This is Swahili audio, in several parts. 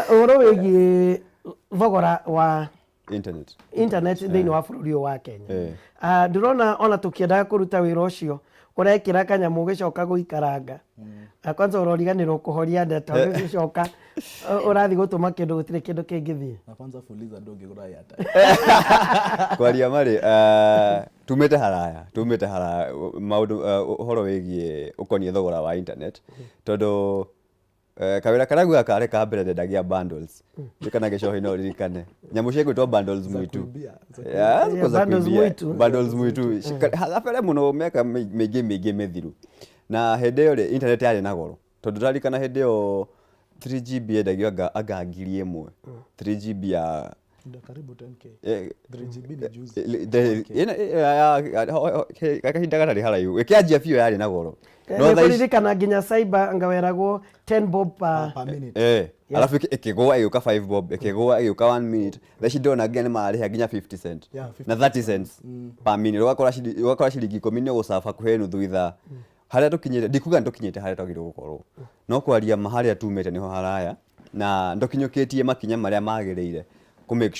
Oro wegi thogora wa internet thĩinĩ wa bũrũri wa Kenya. Ndĩrona ona tũkĩendaga kũruta wĩra ũcio ũrekĩra kanyamũ gĩcoka gũikaranga. Kwanza ũroriganĩrwo kũhoria data gĩcoka ũrathi gũtũma kĩndũ gũtirĩ kĩndũ kĩngĩthiĩ. Na kwanza fuliza ndũngĩgũra yata. Kwaria marĩ tumĩte haraya maũndũ ũhoro wĩgiĩ ũkoniĩ thogora wa internet tondũ kawĩra karagua kare ka mbere ndendagia bundles kana gĩcohi no ririkane nyamũ ciĩgwĩtwo bundles mwitu bundles mwitu hapere mũno mĩaka mĩingĩ mĩthiru na hĩndĩ ĩyo internet yarĩ na goro tondũ ndarikana hĩndĩ ĩyo 3GB endagio anga ngiri ĩmwe 3GB ya karibu 10k 3GB ni juice kahinda gatarĩ haraihu ĩkĩanjia biũ yarĩ na goro no kuririkana nginya cyber ngaweragwo 10 bob per minute alafu ikigwa ĩgĩũka 5 bob ikigwa ĩgĩũka 1 minute thaci ndona nginya nĩ marĩha nginya 50 cent na 30 cents per minute ũgakora ciringi 10 nĩ ũgũcaba kuhe nuthu ithaa harĩa tũkinyĩte ndikuga nĩtũkinyĩte harĩa twagĩrĩirwo gũkorwo no kwaria harĩa tumĩte niho haraya na ndũkinyũkĩtie makinya marĩa magĩrĩire to make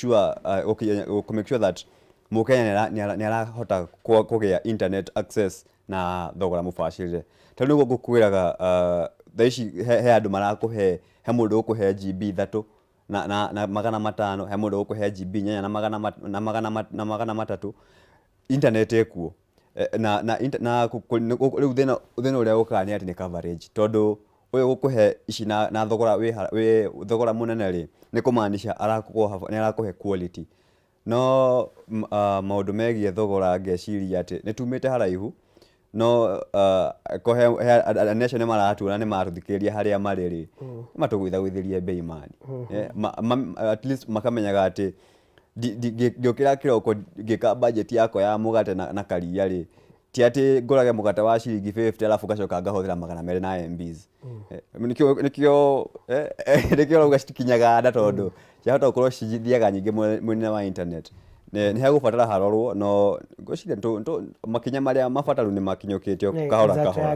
sure that Mukenya nĩ arahota kũgĩa internet access na thogora mũbacĩrĩre tondũ nĩguo ngũkwĩraga thaa ici he andũ marakũhe he mũndũ ũkũhe GB 3 na 500 he mũndũ ũkũhe GB 4 na 300 internet ĩkuo na rĩu thĩna ũrĩa ũkaga nĩ atĩ nĩ coverage tondũ ũyũ gũkũhe ici na thogora wĩ thogora mũnene rĩ nĩ kũmaanisha nĩ arakũhe quality no maũndũ megiĩ thogora ngeciria atĩ nĩ tumĩte haraihu no nation maratuona nĩ marũthikĩrĩria harĩa marĩ rĩ matũgũithagũithĩrie bei mani at least makamenyaga atĩ ngĩũkĩra kĩroko ngĩka budget yakwa ya mũgate na karia rĩ ti atĩ ngũrage mũgate wa ciringi 50 alafu gacoka ngahũthĩra 200 na MBs nĩkĩo rauga citikinyaga nda tondũ ciahota gũkorwo cithiaga nyingĩ mwena wa internet nĩ hegũbatara harorwo no ngwĩciria makinya marĩa mabataru nĩ makinyũkĩtio kahora kahora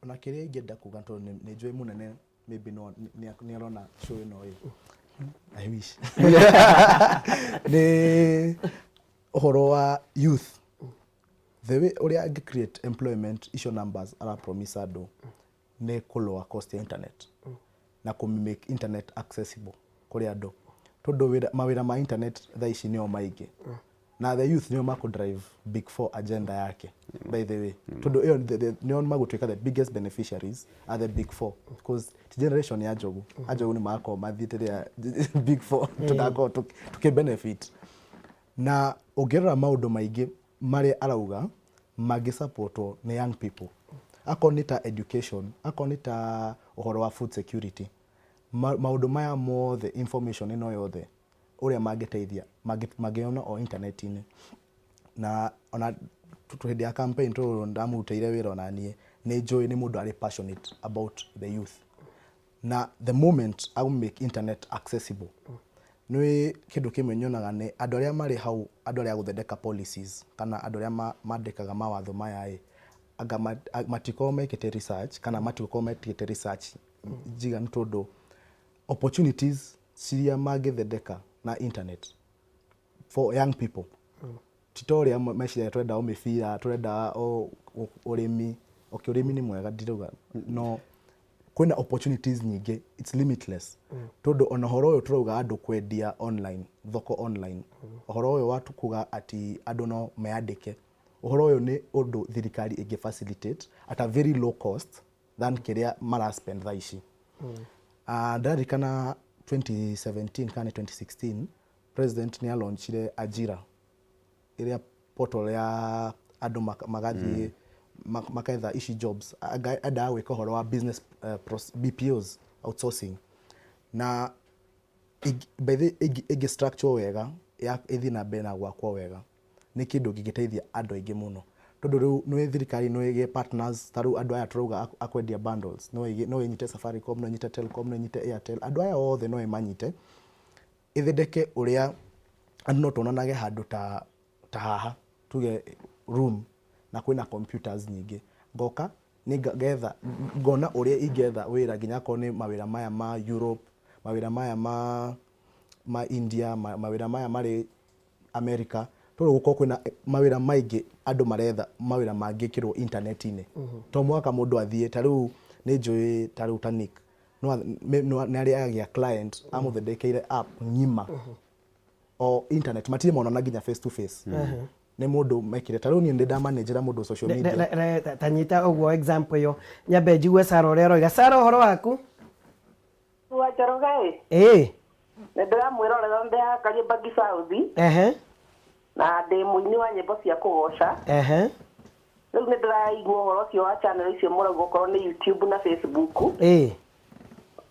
ona kĩrĩa ingĩenda kuga tondũ nĩ njũĩ mũnene maybe no nĩ arona show ĩno I wish nĩ ũhoro wa youth the way ũrĩa angĩ create employment icio numbers ara promise andũ nĩ kũlower cost ya internet na make internet accessible kũrĩ andũ tondũ mawĩra ma internet thaa ici nĩo maingĩ na the youth nĩo drive big four agenda yake by the way tondũ ĩyo nĩo magũtuĩka the biggest beneficiaries are the big four because generation ya njogu nĩ makorwo mathiĩte big four tudakorwo tukibenefit na ũngĩrora maũndũ maingĩ marĩa arauga magĩsupportwo nĩ young people akorwo nĩ ta education akorwo nĩ ta ũhoro wa food security maũndũ maya mothe information ĩno yothe ũrĩa mangĩteithia mangĩona o internet-inĩ na ona hĩndĩ ya campaign ndamũrutĩire wĩra ona niĩ nĩ njũĩ nĩ mũndũ arĩ passionate about the youth na the moment I will make internet accessible nĩ kĩndũ kĩmwe nyonaga nĩ andũ arĩa marĩ hau andũ arĩa gũthondeka policies kana andũ arĩa mandĩkaga mawatho maya anga matikorwo mekĩte research kana matikorwo mekĩte research njiga nĩ tondũ opportunities ciria mangĩthondeka na internet for young people titoria meciria twenda mĩbira twenda ũrĩmi ũrĩmi nĩ mwega ndirauga no kwĩna opportunities nyingĩ it's limitless tondũ ona horo ũyũ turauga andũ kwendia online thoko online horo ũyũ watu kuga ati andũ no meandĩke horo ũyũ nĩ ũndũ thirikari ĩngĩ facilitate at a very low cost than kĩrĩa mara spend thaa ici ndarikana 2017 kana 2016 president nĩ launchire Ajira ĩrĩa portal ya andũ magathiĩ makaetha ici jobs ada gwĩka horo wa business BPOs outsourcing na by the ĩngĩ structure wega ya ĩthi na mbere na gwakwo wega nĩ kĩndũ gĩgĩteithia andũ aingĩ mũno tondũ rĩu nĩ thirikari no ĩgĩe partners tarũ andũ aya turauga akwendia bundles no ĩnyite Safaricom no ĩnyite Telcom no ĩnyite Airtel andũ aya othe no ĩmanyite ĩthondeke ũrĩa andũ no tonanage handũ ta haha tuge room na kwĩna computers nyingĩ ngoka getha ngona uria ingetha wira nginya ko ni mawira maya ma Europe, mawira maya ma India, mawira maya mari America, toro guko kwina mawira maingi andu maretha mawira mangikirwo internet-ini. To mwaka mundu athie ta riu ni njui ta riu Tanik no nari agia client amuthondekeire app ngima o internet matire monana nginya face to face. Ni mundu mekire ta riu ni ndida manager mundu social media tanyita ogwo example yo nyabe njigue Sara uria roiga. Sara uhoro waku? Wa Njoroge ndĩramwĩra ũrĩa ndĩ Kariobangi South na ndĩ mũini wa nyĩmbo cia kũgoca. Rĩu nĩ ndĩraigua ũhoro ũcio wa channel icio mũrauga okorwo nĩ YouTube na Facebook.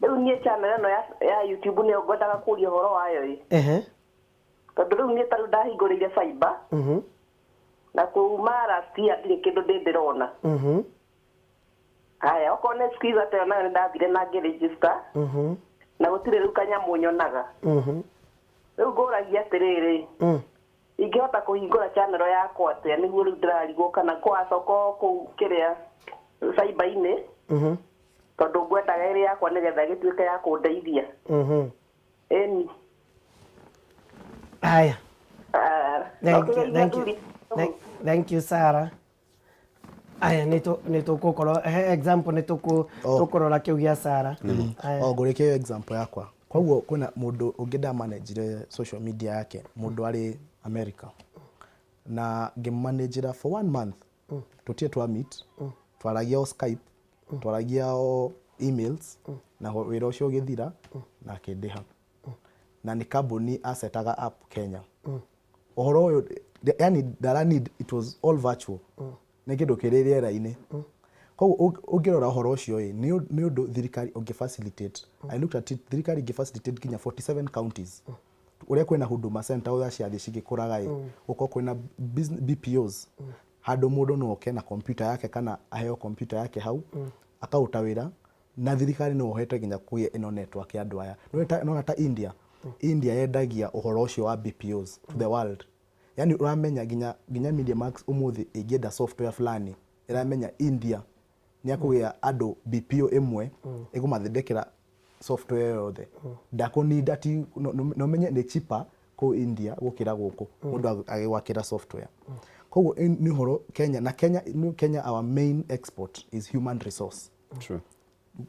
Rĩu niĩ channel ĩno ya YouTube nĩyo ngwendaga kũria ũhoro wayo tondũ rĩu niĩ tarĩu ndahingũrĩire fiber na kuma last year ndirĩ kĩndũ ndĩrona. Haya okorwo nĩ Skiza ta nayo nĩ ndathire na ngĩregister na gũtirĩ rĩu kanyamũ nyonaga. Rĩu ngũragia atĩrĩrĩ ingĩhota kũhingũra channel yakwa atĩa nĩguo rĩu ndĩrarigwo kana kwacoka kũu kĩrĩa cyber-inĩ tondũ ngwendaga ĩrĩ yakwa nĩgetha ĩgĩtuĩke ya kũndeithia. Ĩni haya thank you Sara. Aya nĩ tũkũkorwo example nĩ tũkũrora kĩu gĩa Sara. Ngũrĩkia example yakwa. Koguo kwĩna mũndũ ũngĩ ndamanagire social media yake, mũndũ arĩ America, na ngĩmanagera for 1 month. Tũtie twa meet, twaragia o Skype, twaragia o emails, na wĩra ũcio ũgĩthira na akĩndĩha. Na nĩ kambuni acetaga app Kenya. Ũhoro ũyũ yani ndara need, it was all virtual. Nĩ kĩndũ kĩrĩ rĩera-inĩ. Koguo ũngĩrora ũhoro ũcio nĩ ũndũ thirikari ũngĩ-facilitate. I looked at it, thirikari ĩngĩ-facilitate nginya 47 counties. Ũrĩa kwĩna Huduma Center ũrĩa ciathiĩ cigĩkũraga gũkorwo kwĩna BPOs. Handũ mũndũ no oke na kompyuta yake kana aheo kompyuta yake hau akaruta wĩra na thirikari no ohete nginya kũgĩa ĩno network ya andũ aya. No ta India yendagia ũhoro ũcio wa BPOs to the world. Yani uramenya nginya Media Max umuthi ingĩenda software fulani iramenya India ni akugĩa andũ BPO imwe igumathondekera software yothe. Ndakunida ati no menye ni cheaper ku India gukira guku mundu agĩgwakĩra software. Koguo ni horo Kenya our main export is human resource. True.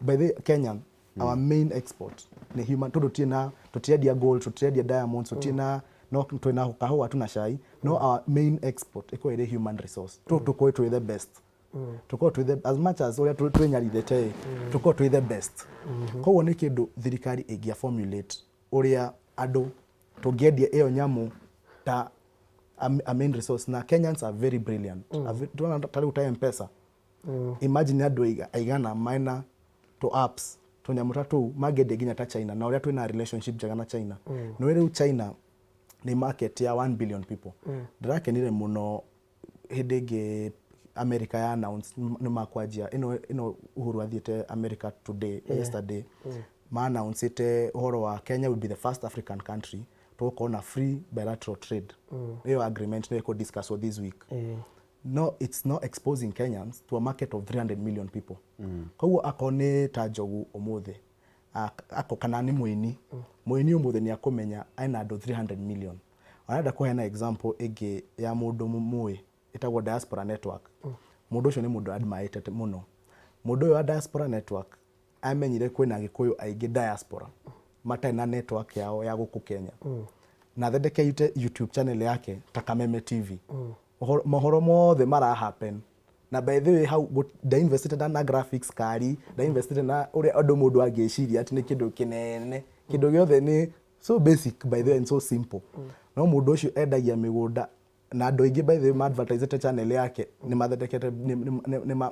By the Kenyan our main export ni human. Tutiendia gold, tutiendia diamonds, tutina no twina kahũa tuna cai, no our main export iko ire human resource. Tuko to the best. Tuko to the as much as uria twenyarithete tuko to the best. Koguo ni kindu thirikari ingia formulate uria andu tungĩendia iyo nyamu ta a main resource. Na Kenyans are very brilliant. Tuona tari uta M-Pesa. Imagine andu aigana maina to apps tunyamu tatu magende nginya ta China na uria twina relationship njega na China. No riu China ni market ya 1 billion people. Ndirakenire muno hindi ĩngĩ America ya announce ni makwanjia ino Uhuru athiĩte America today yesterday ma announce ite uhoro wa Kenya will be the first African country to go on free bilateral trade. Hiyo agreement no discuss this week. No, it's not exposing Kenyans to a market of 300 million people. Koguo akone ta Njogu umuthi ako kana ni muini umuthi ni akumenya aina andu 300 million. Arenda kuhena example ĩngĩ ya mundu mumwe itagwo Diaspora Network. Mundu ucio ni mundu admirate muno. Mundu uyu wa Diaspora Network amenyire kwina Gikuyu aingĩ diaspora matai na network yao ya guku Kenya. Na thondekeite YouTube channel yake ta Kameme TV. Mohoro mothe mara happen. Na by the way how they invested na graphics kari, they invested na uri andu mundu angĩciria ati ni kindu kinene. Kindu giothe ni so basic by the way and so simple. No mundu ucio endagia migunda na andu aingĩ by the way advertise channel yake ni mathondekete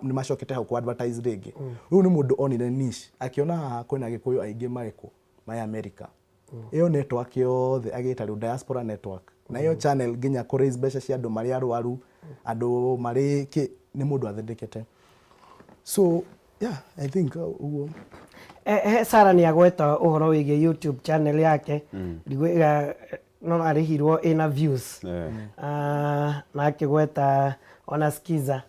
ni macokete hau ku advertise ringi. Riu ni mundu onire niche akiona haha kwina Gikuyu aingĩ mariko my America. Iyo network yothe agĩta riu Diaspora Network. Na iyo channel nginya ku raise mbeca cia andu mari arwaru andu mari ni mundu athondekete. So yeah, I think Sara ni agweta uhoro wĩgiĩ YouTube channel yake. Ndigwĩra no arihirwo ina views na akigweta ona skiza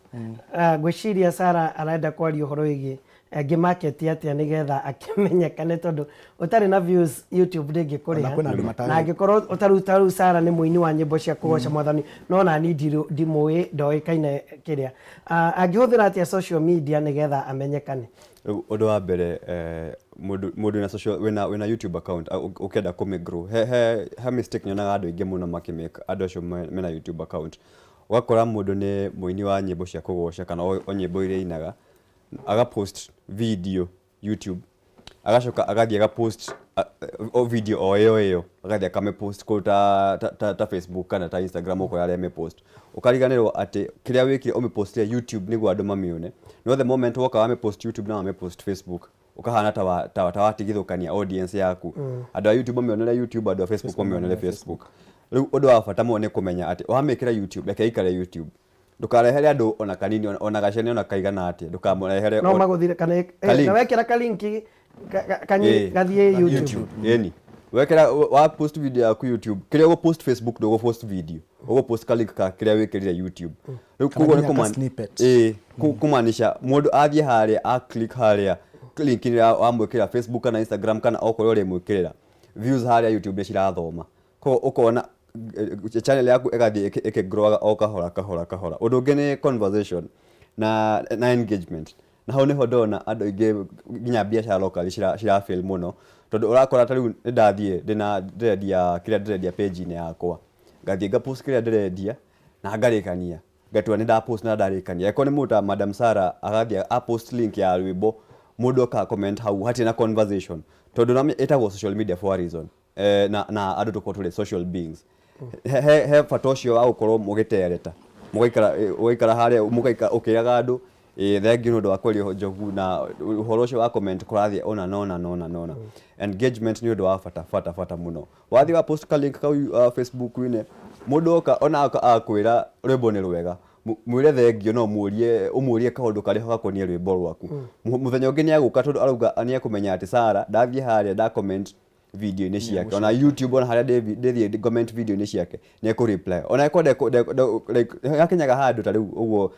gwiciria Sarah arenda kwaria uhoro wigi angi market atia nigetha akimenyekane tondu utari na views YouTube ndingikuriha na angikorwo utaruta Sarah ni muini wa nyimbo cia kugoca mwathani no na ndimui ndoikaine kiria angihuthira atia social media nigetha amenyekane. Undu wa mbere mundu na social wena YouTube account ukenda kumigrow he mistake nyonaga andu ingi muno makimeka andu acio mena YouTube account wakora mundu ni muini wa nyimbo cia kugoca kana o nyimbo iria inaga aga post video YouTube agacoka agathie aga post o video o yo agathie akame post ko ta Facebook kana ta Instagram uko yale me post ukariganirwo ati kiria wikire o me post YouTube niguo andu mamione no the moment woka wa me post YouTube na me post Facebook ukahana ta watigithukania audience yaku andu a YouTube mionere YouTube andu a Facebook mionere Facebook riu undu wa bata mo ne kumenya ati wamekira YouTube reke ikare YouTube ndukarehere andu ona kanini ona gacene ona kaigana ati ndukamurehere no maguthire kana na wekira ka link kanyi gathie YouTube yeni wekira wa post video yaku YouTube kiria go post Facebook ndo go post video go post ka link ka kiria wekirire YouTube riu kugo ni kumanisha mundu athie haria a click haria link ni amwekira Facebook kana Instagram kana okoro ri mwekirira views haria YouTube ni cirathoma ko ukona channel yaku ekathi grow o kahora undu ungi ni conversation na engagement na ho niho ndona andu ingi nginya biashara local cira fail muno tondu urakora tariu ndathie ndirendia kiria ndirendia page ni yakwa ngathie nga post kiria ndirendia na ngarikania ngatua ni nda post na ndarikania eko ni muta Madam Sarah agathie a post link ya rwimbo mundu ka comment hau hati na conversation tondu na etagwo social media for a reason na andu tukotule social beings he fatocio wa ukorwo mugitereta mugaikara haria mugaika ukiraga andu thengi nundu wa kwerio njogu na uhoro ucio wa comment kurathie ona nona engagement ni undu wa fata muno wathi wa post ka link ka Facebook ine mundu oka ona akwira rwimbo ni rwega mwire thengio no umurie kaundu kari ho gakonie rwimbo rwaku muthenya ungi ni aguka tondu arauga ani akumenya ati Sarah ndathie haria da comment video ni ciake ona YouTube ona haria David comment video ni ciake ni ku reply ona ekwenda like yakinyaga handu tari uguo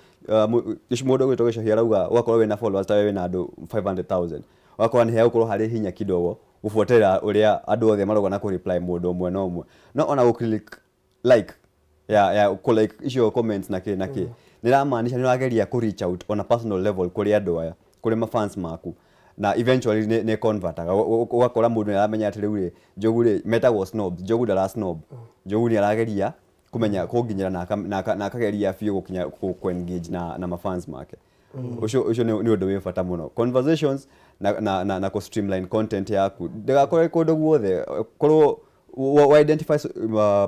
mundu gwitogesha hirauga wakorwo wena followers ta wena andu 500,000 wakorwo ni heukorwo hari hinya kidogo gufuatira uria andu othe maroga na ku reply mundu umwe no umwe no ona ku click like ku like icio comments naki niramaanisha ni rageria ku reach out on a personal level kuri andu aya kuri ma fans maku na eventually ne convertaga ugakora mundu aramenya ati riu Njogu meta was snob Njogu dara snob Njogu ni arageria kumenya kunginyira na akageria fiu gukinya ku engage na ma fans make ucio ni undu wi bata muno conversations na ku streamline content yaku ndagakore kundu guothe korwo identify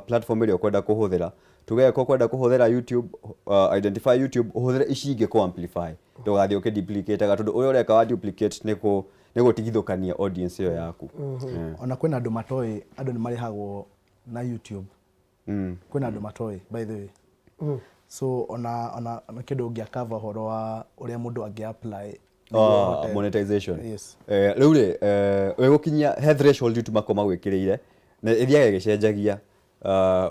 platform ile ukwenda kuhuthira tugeko kwenda kuhuthira YouTube identify YouTube uhuthire icige ku amplify ndugathie ukiduplicate gatundu uyo reka wa duplicate niko tigithukania audience yo yaku ona kwena andu matoi andu ni marihagwo na YouTube kwena andu matoi by the way so ona kindu ungia cover horo wa uria mundu angi apply monetization yes riu we gukinya he threshold YouTube makoma gwikirire na ithiaga gicenjagia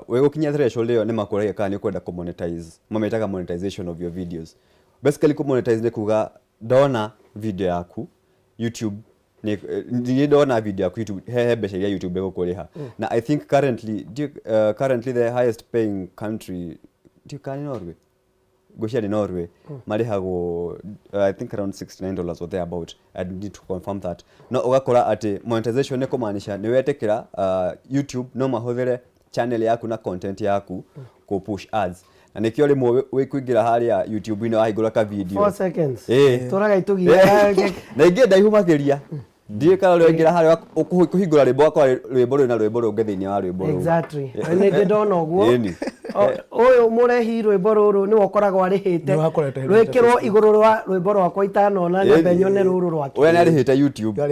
we gukinya threshold iyo ni makuraga kana ni kwenda ku monetize mametaga monetization of your videos basically ku monetize ni kuga ndona video yaku YouTube ni ndona video yaku YouTube he mbeca ya YouTube gukuriha na I think currently the highest paying country kani Norway goshia ni Norway marihago I think around $69 or thereabout. I need to confirm that no ugakora ati monetization ni kumaanisha ni wetekira YouTube no mahuthere channel yaku na content yaku ku push ads na nikio rimwe wikuingira haria YouTube ino ahigura ka video 4 seconds turaga itugia na ingi ndaihumagiria ndiye kana rwengira haria ukuhingura rwimbo wakwa rwimbo rwina rwimbo rungi thiini wa rwimbo exactly ni ndona uguo uyu murehi rwimbo ruru ni wokoragwo arihite rwikirwo iguru rwa rwimbo rwakwa itanona nyambe nyone ruru rwake we narihite YouTube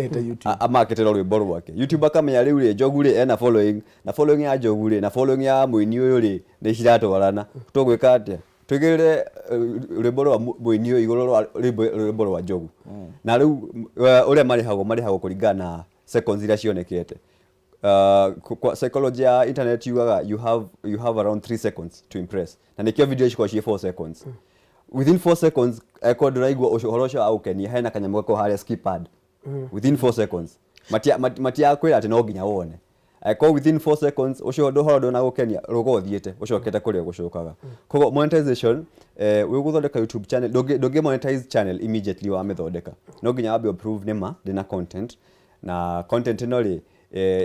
amaketera rwimbo rwake YouTube akamenya riu ri Njogu ri ena following na following ya Njogu ri na following ya muini uyu ri ni ciratwarana tugwika atia twigirire rwimbo rwa muini uyu iguru rwa rwimbo rwa Njogu na riu uria marihagwo kuringana seconds iria cionekete kwa psychology ya internet you have around 3 seconds to impress na nikio video ishiko 4 seconds within 4 seconds eko ndiraigwa ushorosha au kenia hena kanyamu ko haria skip pad within 4 seconds matia kwira ati no nginya wone eko within 4 seconds ucio ndohoro na gukenia rugo thiete ucokete kuria gucokaga kogo monetization we guthondeka YouTube channel doge monetize channel immediately wa methondeka no nginya wabe approve nema dina content na content ino ri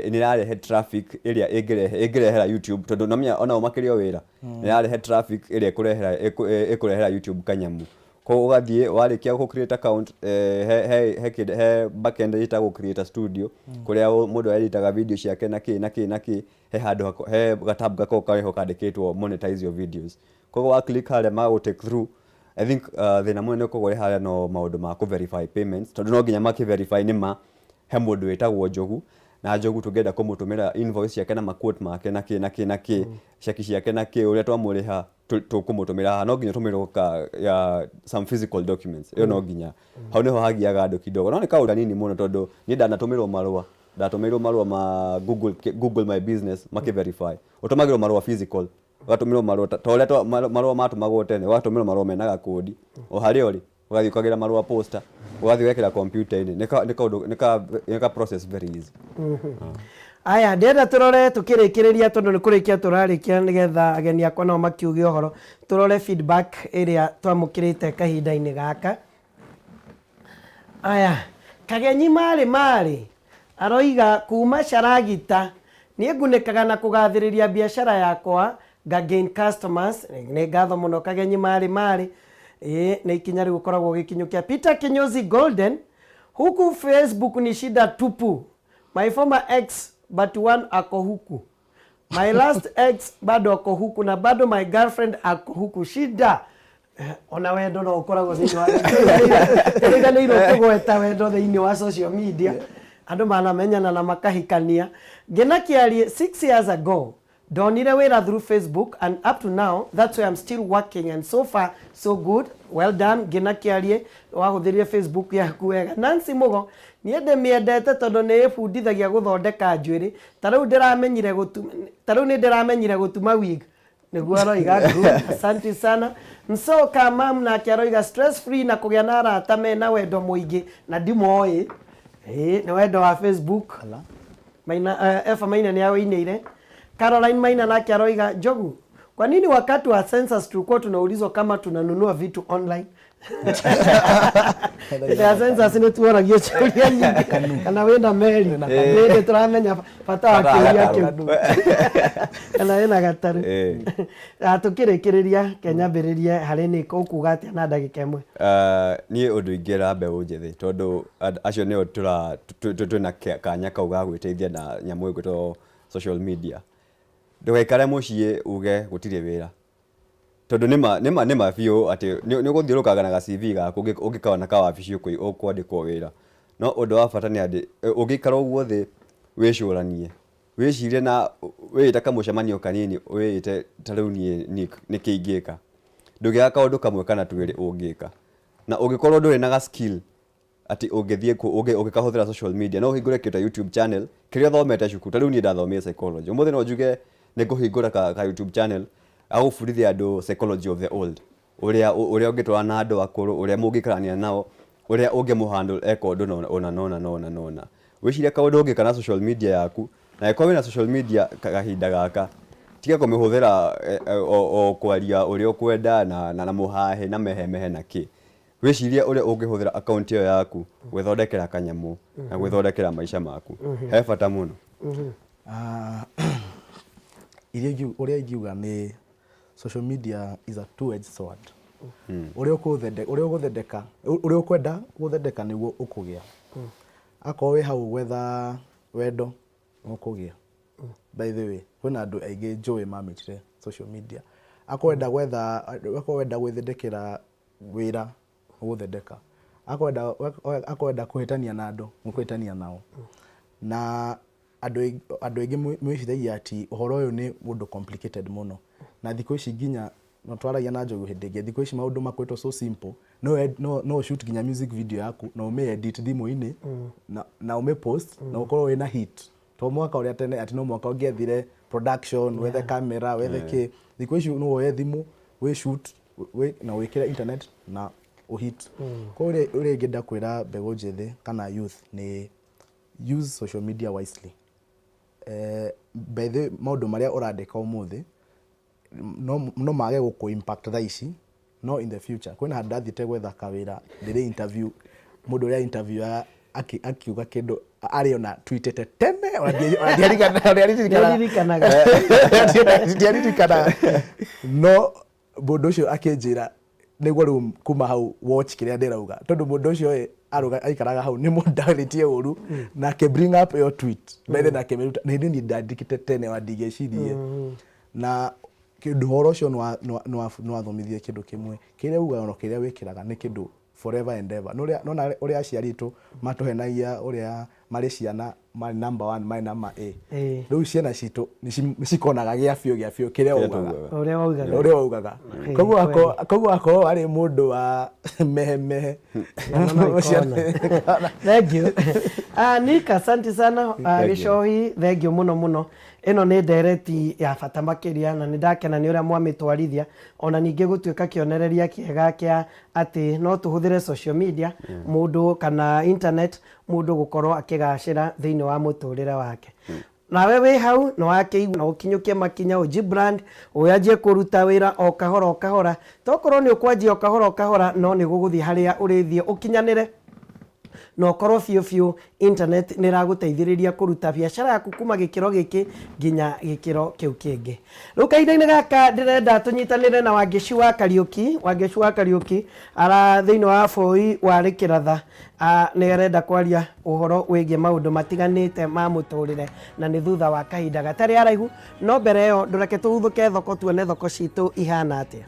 ni rarehe traffic iria igirehera YouTube tondu namya ona umakirio wira ni rarehe traffic iria ikurehera YouTube kanyamu ko ugathie warikia ku create account he backend ita create a studio kuria mundu editaga video ciake naki he handu he gatab gako kariho kandikitwo monetize your videos kogo wa click hale ma go take through I think the namune ko gore hale no maundu ma ku verify payments tondu no nginya maki verify nima he mundu etagwo Njogu na Njogu tugenda kumutumira invoice yake na maquote make naki shaki yake naki uria twamuriha tukumutumira no nginya tumirwo ya some physical documents iyo no nginya hau niho hagiaga andu kidogo no ni kaunda nini muno tondu ni ndanatumirwo marua ndatumirwo marua ma Google my business maki verify utumagirwo marua physical watumirwo marua toleto marua matumagwo tene watumirwo marua menaga kodi o hari ori ugathi ukagira marua poster ugathi wekira computer ini nika process very easy aya ndenda turore tukirikiriria tondu ni kurikia turarikia nigetha ageni akwa no makiuge ohoro turore feedback iria twamukirite kahinda-ini gaka aya kagenyi mari aroiga kuma Sharagita nie ngunikaga na kugathiriria biashara yakwa gain customers ne gatho muno kagenyi mari na ikinya riu koragwo gikinyukia Peter Kinyozi Golden huku Facebook ni shida tupu my former ex but one ako huku my last ex bado ako huku na bado my girlfriend ako huku shida ona wendo no ukoragwo thini wa ega ni iro kugweta wendo thini wa social media andu manamenyana na makahikania genakiarie 6 years ago donire wira through Facebook and up to now that's why I'm still working and so far so good well done genakiarie wahuthirie Facebook yaku wega Nancy Mugo niende miendete tondu ni ibundithagia guthondeka njwiri tariu ndiramenyire gutuma wig niguo aroiga asante sana nso kama na kiaroiga stress free na kugia na arata mena wendo muingi na ndimoi ni wendo wa Facebook maina efa maina ni aoineire Caroline Maina na kiaroiga Njogu kwa nini wakati wa census tulikuwa tunaulizwa kama tunanunua vitu online ya census ni tuoragia churia nyingi kana wenda meri ndio turamenya fata wakiria kiu kana wena gataru atukirikiria Kenya biririe hari ni kuga atia na ndagika imwe nie undu ingira mbeũ njithi tondu acio nio tuna kanya kau ga gwiteithia na nyamu igwitwo social media ndugekare muciĩ uge gutire wira tondu nima biũ ati ni guthiurukaga na CV gaku ungikaona ka wabici ukwandikwo wira no undu wa bata ni andi ungikara uguo thi wicuranie wicirie na wita kamucemanio kanini wite tariu ni kiingika ndugika undu kamwe kana twiri ungika na ungikorwo nduri na skill ati ungithie ungikahuthira social media no hingure kita YouTube channel kiria thomete cukuru tariu ni ndathomire psychology umuthi no njuge ni kuhingura ka YouTube channel agufundithia andu psychology of the old uria ungitwa na andu akuru uria mungikarania nao uria ungimuhandle eko undu ona wiciria kaundu ungikana social media yaku na eko wina social media kahinda gaka tiga kumihuthira o kwaria uria ukwenda na muhahe na mehemehe na ki wiciria uria ungihuthira account iyo yaku gwithondekera kanyamu na gwithondekera maisha maku he bata muno uria ingiuga ni social media is a two-edged sword. Uria uguthondeka uria ukwenda guthondeka niguo ukugia akorwo wi hau gwetha wendo ukugia by the way kwina andu aingĩ njũĩ mamitire social media akwenda gwetha gwithondekera wira guthondeka akwenda kuhitania na andu mukuhitania nao na andu aingĩ mwĩciragia ati uhoro uyu ni undu complicated muno na thikũ ici nginya no twaragia na Njogu hindi ĩngĩ thikũ ici maundu makwĩtwo so simple no shoot nginya music video yaku na ume edit thimu-inĩ na ume post na ukorwo wina hit to mwaka uria tene ati no mwaka ungiethire production wethe camera wethe ki thikũ ici no woye thimũ we shoot na wikire internet na uhit kwa ule ingenda kwira mbegu njithi kana youth ni use social media wisely by the maundu maria urandika umuthi no mage guku impact thaa ici no in the future kwina handu athite gwetha kawira ndiri interview mundu uria interview akiuga kindu ariona tweetete tene ndiaririkanaga no mundu ucio akinjira niguo riu kuma hau watch kiria ndirauga tondu mundu ucio aikaraga hau ni modalitie uru na ke bring up your tweet by then akemeruta ni ndandikite tene wa ndigecirie na kindu horo ucio no athomithie kindu kimwe kiria uga no kiria wikiraga ni kindu forever and ever no uria aciaritu matuhenagia uria mari ciana mari number 1 mari number A riu ciana citu nicikonaga gia bio kiria uria ugaga koguo ako ari mundu wa mehe thank you Nick asante sana Gicohi thank you muno ino ni ndereti ya bata makiria na nindakena ni uria mwamitwarithia ona ninge gutuika kionereria kiega kia ati no tuhuthire social media mundu kana internet mundu gukorwo akigacira thiini wa muturire wake nawe wi hau no wake na ukinyukie makinya uji brand uyanjie kuruta wira o kahora tokorwo ni ukwanjia o kahora no ni guguthie haria urithie ukinyanire no korwo biũ internet nĩ ĩragũteithĩrĩria kũruta biacara yaku kuma gĩkĩro gĩkĩ nginya gĩkĩro kĩu kĩngĩ. Rĩu kahinda-inĩ gaka ndĩrenda tũnyitanĩre na Wangeci wa Kariũki ara thĩinĩ wa bũrũri warĩ Kĩratha nĩ arenda kwaria ũhoro wĩgiĩ maũndũ matiganĩte ma mũtũrĩre na nĩ thutha wa kahinda gatarĩ araihu no mbere ĩyo ndũreke tũhuthũke thoko tuone thoko citũ ihana atĩa.